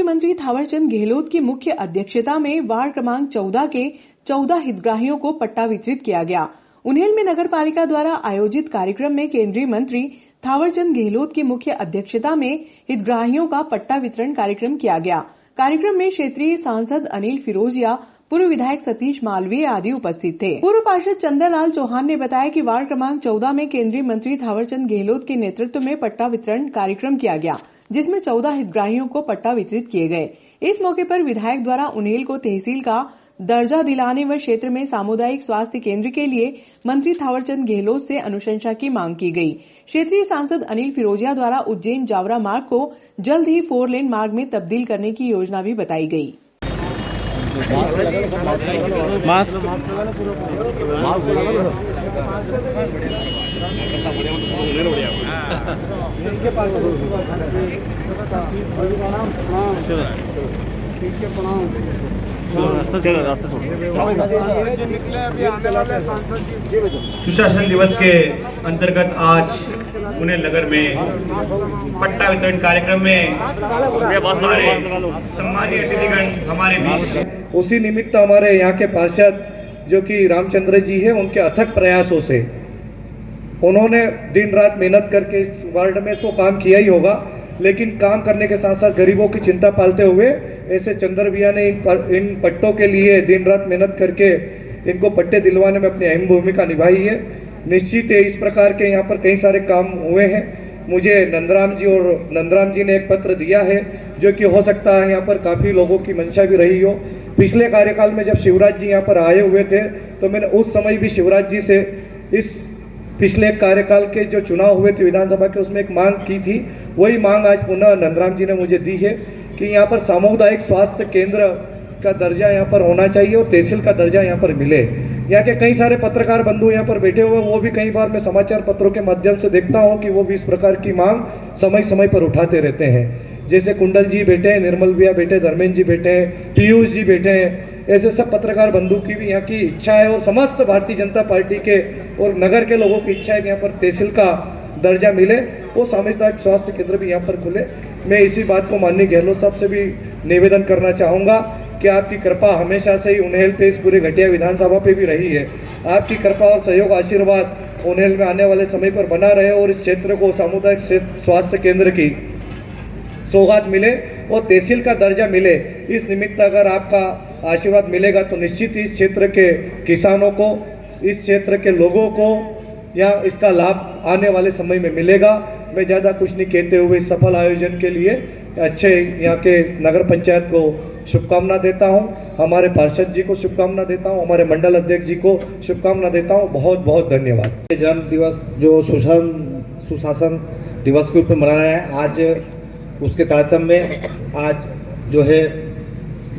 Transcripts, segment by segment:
मंत्री थावरचंद गहलोत की मुख्य अध्यक्षता में वार्ड क्रमांक 14 के 14 हितग्राहियों को पट्टा वितरित किया गया। उन्हेल में नगर पालिका द्वारा आयोजित कार्यक्रम में केंद्रीय मंत्री थावरचंद गहलोत की मुख्य अध्यक्षता में हितग्राहियों का पट्टा वितरण कार्यक्रम किया गया। कार्यक्रम में क्षेत्रीय सांसद अनिल फिरोजिया, पूर्व विधायक सतीश मालवीय आदि उपस्थित थे। पूर्व पार्षद चंद्रलाल चौहान ने बताया कि वार्ड क्रमांक 14 में केंद्रीय मंत्री थावरचंद गहलोत के नेतृत्व में पट्टा वितरण कार्यक्रम किया गया, जिसमें 14 हितग्राहियों को पट्टा वितरित किए गए। इस मौके पर विधायक द्वारा उन्हेल को तहसील का दर्जा दिलाने व क्षेत्र में सामुदायिक स्वास्थ्य केंद्र के लिए मंत्री थावरचंद गहलोत से अनुशंसा की मांग की गई। क्षेत्रीय सांसद अनिल फिरोजिया द्वारा उज्जैन जावरा मार्ग को जल्द ही 4 लेन मार्ग में तब्दील करने की योजना भी बताई गई। सुशासन दिवस के अंतर्गत आज उन्हेल नगर में पट्टा वितरण कार्यक्रम में हमारे सम्मानीय अतिथिगण हमारे बीच, उसी निमित्त हमारे यहाँ के पार्षद जो कि रामचंद्र जी है, उनके अथक प्रयासों से उन्होंने दिन रात मेहनत करके इस वार्ड में तो काम किया ही होगा, लेकिन काम करने के साथ साथ गरीबों की चिंता पालते हुए ऐसे चंद्र भैया ने इन पट्टों के लिए दिन रात मेहनत करके इनको पट्टे दिलवाने में अपनी अहम भूमिका निभाई है। निश्चित है इस प्रकार के यहाँ पर कई सारे काम हुए हैं। मुझे नंदराम जी ने एक पत्र दिया है जो कि हो सकता है यहाँ पर काफ़ी लोगों की मंशा भी रही हो। पिछले कार्यकाल में जब शिवराज जी यहाँ पर आए हुए थे तो मैंने उस समय भी शिवराज जी से इस पिछले कार्यकाल के जो चुनाव हुए थे विधानसभा के, उसमें एक मांग की थी। वही मांग आज पुनः नंदराम जी ने मुझे दी है कि यहाँ पर सामुदायिक स्वास्थ्य केंद्र का दर्जा यहाँ पर होना चाहिए और तहसील का दर्जा यहाँ पर मिले। यहाँ के कई सारे पत्रकार बंधु यहाँ पर बैठे हुए, वो भी कई बार मैं समाचार पत्रों के माध्यम से देखता हूँ कि वो भी इस प्रकार की मांग समय समय पर उठाते रहते हैं। जैसे कुंडल जी बैठे हैं, निर्मल भैया बैठे, धर्मेंद्र जी बैठे हैं, पीयूष जी बैठे हैं, ऐसे सब पत्रकार बंधु की भी यहाँ की इच्छा है और समस्त भारतीय जनता पार्टी के और नगर के लोगों की इच्छा है कि यहाँ पर तहसील का दर्जा मिले, वो सामुदायिक स्वास्थ्य केंद्र भी यहाँ पर खुले। मैं इसी बात को माननीय गहलोत साहब से भी निवेदन करना चाहूँगा कि आपकी कृपा हमेशा से ही उन्हेल पे, इस पूरे घटिया विधानसभा पे भी रही है। आपकी कृपा और सहयोग आशीर्वाद उन्हेल में आने वाले समय पर बना रहे और इस क्षेत्र को सामुदायिक स्वास्थ्य केंद्र की सौगात मिले और तहसील का दर्जा मिले। इस निमित्त अगर आपका आशीर्वाद मिलेगा तो निश्चित इस क्षेत्र के किसानों को, इस क्षेत्र के लोगों को या इसका लाभ आने वाले समय में मिलेगा। मैं ज़्यादा कुछ नहीं कहते हुए इस सफल आयोजन के लिए अच्छे यहाँ के नगर पंचायत को शुभकामना देता हूँ, हमारे पार्षद जी को शुभकामना देता हूँ, हमारे मंडल अध्यक्ष जी को शुभकामना देता हूँ। बहुत बहुत धन्यवाद। जन्म दिवस जो सुशासन दिवस के रूप में मनाया है, आज उसके तारतम्य में आज जो है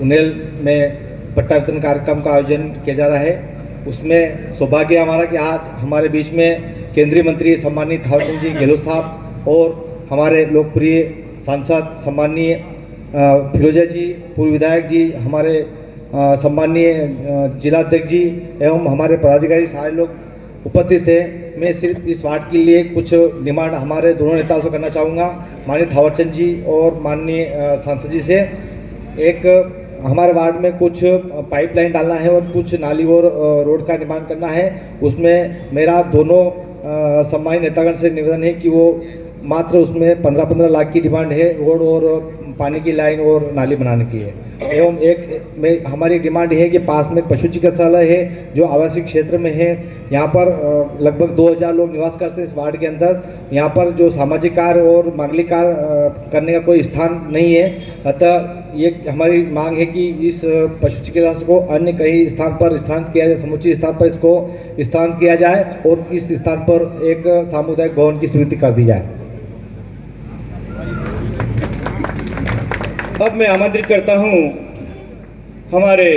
उन्हेल में पट्टा वितरण कार्यक्रम का आयोजन किया जा रहा है। उसमें सौभाग्य हमारा कि आज हमारे बीच में केंद्रीय मंत्री सम्मानित थावरचंद जी गहलोत साहब और हमारे लोकप्रिय सांसद सम्मानीय फिरोजिया जी, पूर्व विधायक जी, हमारे सम्मानीय जिलाध्यक्ष जी एवं हमारे पदाधिकारी सारे लोग उपस्थित थे। मैं सिर्फ इस वार्ड के लिए कुछ डिमांड हमारे दोनों नेताओं से करना चाहूँगा, माननीय थावरचंद जी और माननीय सांसद जी से। एक हमारे वार्ड में कुछ पाइपलाइन डालना है और कुछ नाली और रोड का निर्माण करना है। उसमें मेरा दोनों सम्मानित नेतागण से निवेदन है कि वो मात्र उसमें 15-15 लाख की डिमांड है रोड और पानी की लाइन और नाली बनाने की है। एवं एक में हमारी डिमांड है कि पास में पशु चिकित्सालय है जो आवासीय क्षेत्र में है। यहाँ पर लगभग 2000 लोग निवास करते हैं इस वार्ड के अंदर। यहाँ पर जो सामाजिक कार्य और मांगलिक कार्य करने का कोई स्थान नहीं है, अतः ये हमारी मांग है कि इस पशु चिकित्सालय को अन्य कहीं स्थान पर स्थानांतरित किया जाए, समुचित स्थान पर इसको स्थानांतरित किया जाए और इस स्थान पर एक सामुदायिक भवन की स्वीकृति कर दी जाए। अब मैं आमंत्रित करता हूं हमारे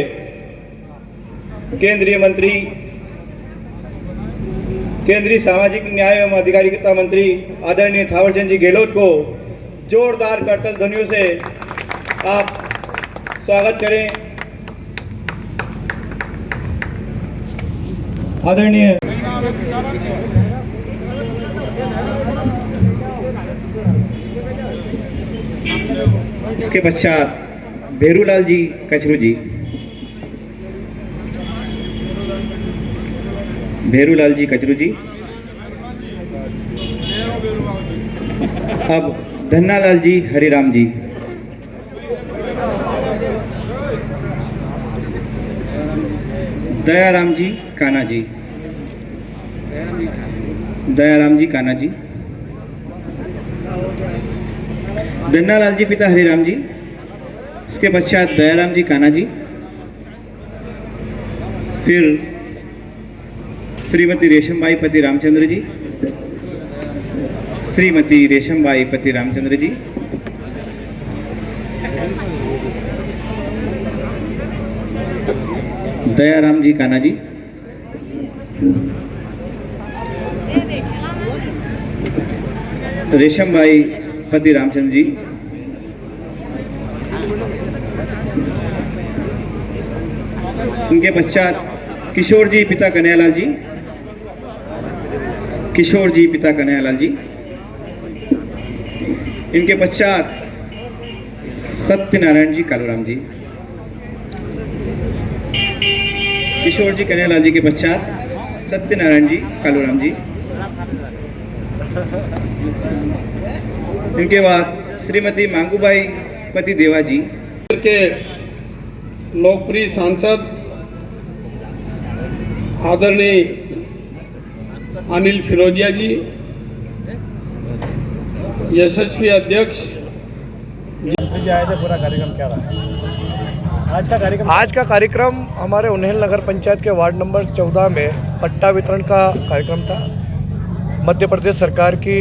केंद्रीय मंत्री, केंद्रीय सामाजिक न्याय एवं अधिकारिता मंत्री आदरणीय थावरचंद जी गहलोत को जोरदार करतल ध्वनियों से आप स्वागत करें। आदरणीय इसके पश्चात भेरूलाल जी कचरू जी, भेरूलाल जी कचरू जी। अब धन्नालाल जी हरिराम जी, दयाराम जी काना जी, दयाराम जी काना जी, धन्नालाल जी पिता हरिराम जी, उसके पश्चात दयाराम जी काना जी, फिर श्रीमती रेशमबाई पति रामचंद्र जी, श्रीमती रेशमबाई पति रामचंद्र जी, दयाराम जी काना जी, रेशमबाई पति रामचंद्र जी, उनके पश्चात किशोर जी पिता कन्हैयालाल जी, किशोर जी पिता कन्हैयालाल जी, इनके पश्चात सत्यनारायण जी कालूराम जी, किशोर जी कन्हैयालाल जी के पश्चात सत्यनारायण जी कालूराम जी, इनके बाद श्रीमती मांगूबाई पति देवा जी के लोकप्रिय सांसद आदरणीय अनिल फिरोजिया जी, यशस्वी अध्यक्ष। पूरा कार्यक्रम क्या रहा आज का कार्यक्रम हमारे उन्हेल नगर पंचायत के वार्ड नंबर 14 में पट्टा वितरण का कार्यक्रम था। मध्य प्रदेश सरकार की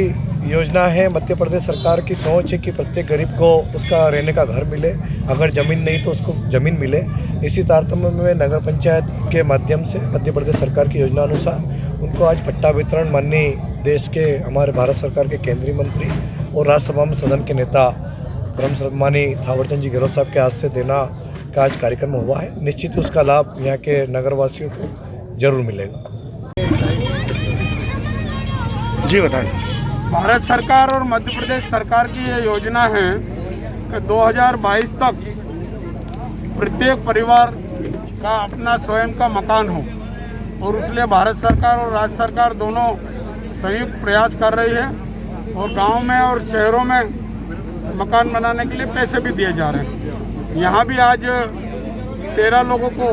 योजना है, मध्य प्रदेश सरकार की सोच है कि प्रत्येक गरीब को उसका रहने का घर मिले, अगर ज़मीन नहीं तो उसको ज़मीन मिले। इसी तारतम्य में नगर पंचायत के माध्यम से मध्य प्रदेश सरकार की योजना अनुसार उनको आज पट्टा वितरण माननीय देश के हमारे भारत सरकार के केंद्रीय मंत्री और राज्यसभा में सदन के नेता परम सम्मानीय थावरचंद जी गहलोत साहब के हाथ से देना का आज कार्यक्रम हुआ है। निश्चित ही उसका लाभ यहाँ के नगरवासियों को जरूर मिलेगा। जी बताएं। भारत सरकार और मध्य प्रदेश सरकार की ये योजना है कि 2022 तक प्रत्येक परिवार का अपना स्वयं का मकान हो, और उसलिए भारत सरकार और राज्य सरकार दोनों संयुक्त प्रयास कर रही है, और गांव में और शहरों में मकान बनाने के लिए पैसे भी दिए जा रहे हैं। यहाँ भी आज 13 लोगों को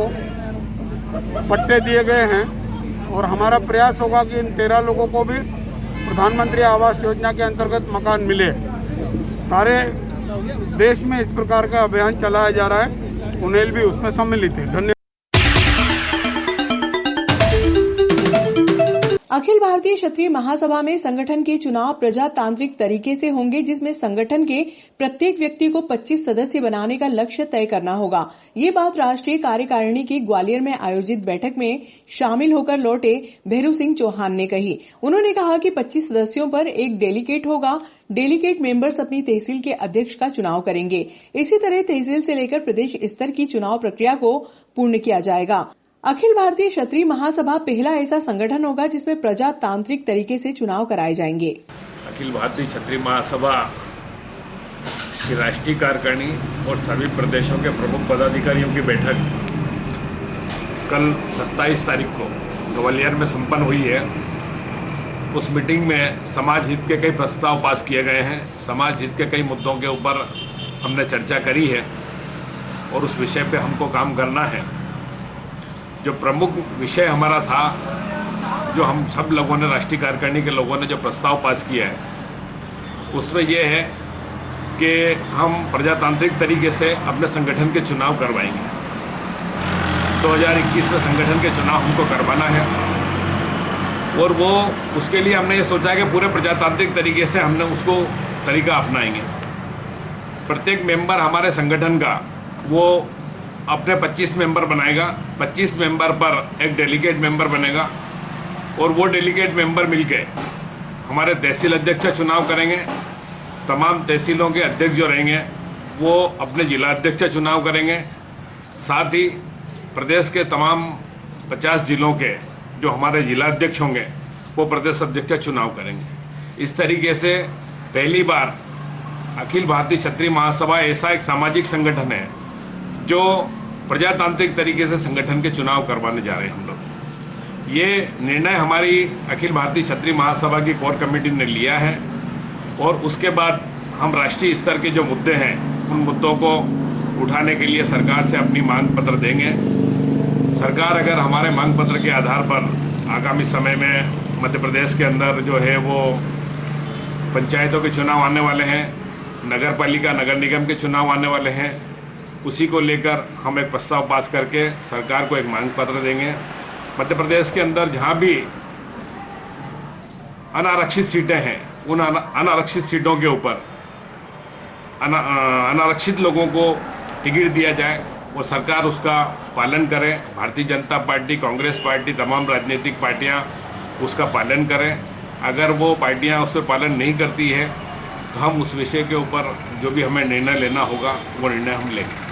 पट्टे दिए गए हैं, और हमारा प्रयास होगा कि इन 13 लोगों को भी प्रधानमंत्री आवास योजना के अंतर्गत मकान मिले। सारे देश में इस प्रकार का अभियान चलाया जा रहा है, उन्हें भी उसमें सम्मिलित है। धन्यवाद। अखिल भारतीय क्षत्रिय महासभा में संगठन के चुनाव प्रजातांत्रिक तरीके से होंगे, जिसमें संगठन के प्रत्येक व्यक्ति को 25 सदस्य बनाने का लक्ष्य तय करना होगा। ये बात राष्ट्रीय कार्यकारिणी की ग्वालियर में आयोजित बैठक में शामिल होकर लौटे भैरू सिंह चौहान ने कही। उन्होंने कहा कि 25 सदस्यों पर एक डेलीगेट होगा। डेलीगेट मेंबर्स अपनी तहसील के अध्यक्ष का चुनाव करेंगे। इसी तरह तहसील से लेकर प्रदेश स्तर की चुनाव प्रक्रिया को पूर्ण किया जाएगा। अखिल भारतीय क्षत्रिय महासभा पहला ऐसा संगठन होगा जिसमें प्रजातांत्रिक तरीके से चुनाव कराए जाएंगे। अखिल भारतीय क्षत्रिय महासभा की राष्ट्रीय कार्यकारिणी और सभी प्रदेशों के प्रमुख पदाधिकारियों की बैठक कल 27 तारीख को ग्वालियर में संपन्न हुई है। उस मीटिंग में समाज हित के कई प्रस्ताव पास किए गए हैं। समाज हित के कई मुद्दों के ऊपर हमने चर्चा करी है और उस विषय पे हमको काम करना है। जो प्रमुख विषय हमारा था, जो हम सब लोगों ने, राष्ट्रीय कार्यकारिणी के लोगों ने जो प्रस्ताव पास किया है, उसमें यह है कि हम प्रजातांत्रिक तरीके से अपने संगठन के चुनाव करवाएंगे। 2021 में संगठन के चुनाव हमको करवाना है, और वो उसके लिए हमने ये सोचा है कि पूरे प्रजातांत्रिक तरीके से हमने उसको तरीका अपनाएंगे। प्रत्येक मेंबर हमारे संगठन का वो अपने 25 मेंबर बनाएगा। 25 मेंबर पर एक डेलीगेट मेंबर बनेगा, और वो डेलीगेट मेंबर मिलके हमारे तहसील अध्यक्ष का चुनाव करेंगे। तमाम तहसीलों के अध्यक्ष जो रहेंगे वो अपने जिला अध्यक्ष का चुनाव करेंगे। साथ ही प्रदेश के तमाम 50 जिलों के जो हमारे जिला अध्यक्ष होंगे वो प्रदेश अध्यक्ष का चुनाव करेंगे। इस तरीके से पहली बार अखिल भारतीय क्षत्रिय महासभा ऐसा एक सामाजिक संगठन है जो प्रजातांत्रिक तरीके से संगठन के चुनाव करवाने जा रहे हैं हम लोग। ये निर्णय हमारी अखिल भारतीय क्षत्रिय महासभा की कोर कमेटी ने लिया है और उसके बाद हम राष्ट्रीय स्तर के जो मुद्दे हैं उन मुद्दों को उठाने के लिए सरकार से अपनी मांग पत्र देंगे। सरकार अगर हमारे मांग पत्र के आधार पर आगामी समय में मध्य प्रदेश के अंदर जो है वो पंचायतों के चुनाव आने वाले हैं, नगर पालिका नगर निगम के चुनाव आने वाले हैं, उसी को लेकर हम एक प्रस्ताव पास करके सरकार को एक मांग पत्र देंगे। मध्य प्रदेश के अंदर जहाँ भी अनारक्षित सीटें हैं उन अनारक्षित सीटों के ऊपर अनारक्षित लोगों को टिकट दिया जाए, वो सरकार उसका पालन करे। भारतीय जनता पार्टी, कांग्रेस पार्टी, तमाम राजनीतिक पार्टियां उसका पालन करें। अगर वो पार्टियां उससे पालन नहीं करती है तो हम उस विषय के ऊपर जो भी हमें निर्णय लेना होगा वो निर्णय हम लेंगे।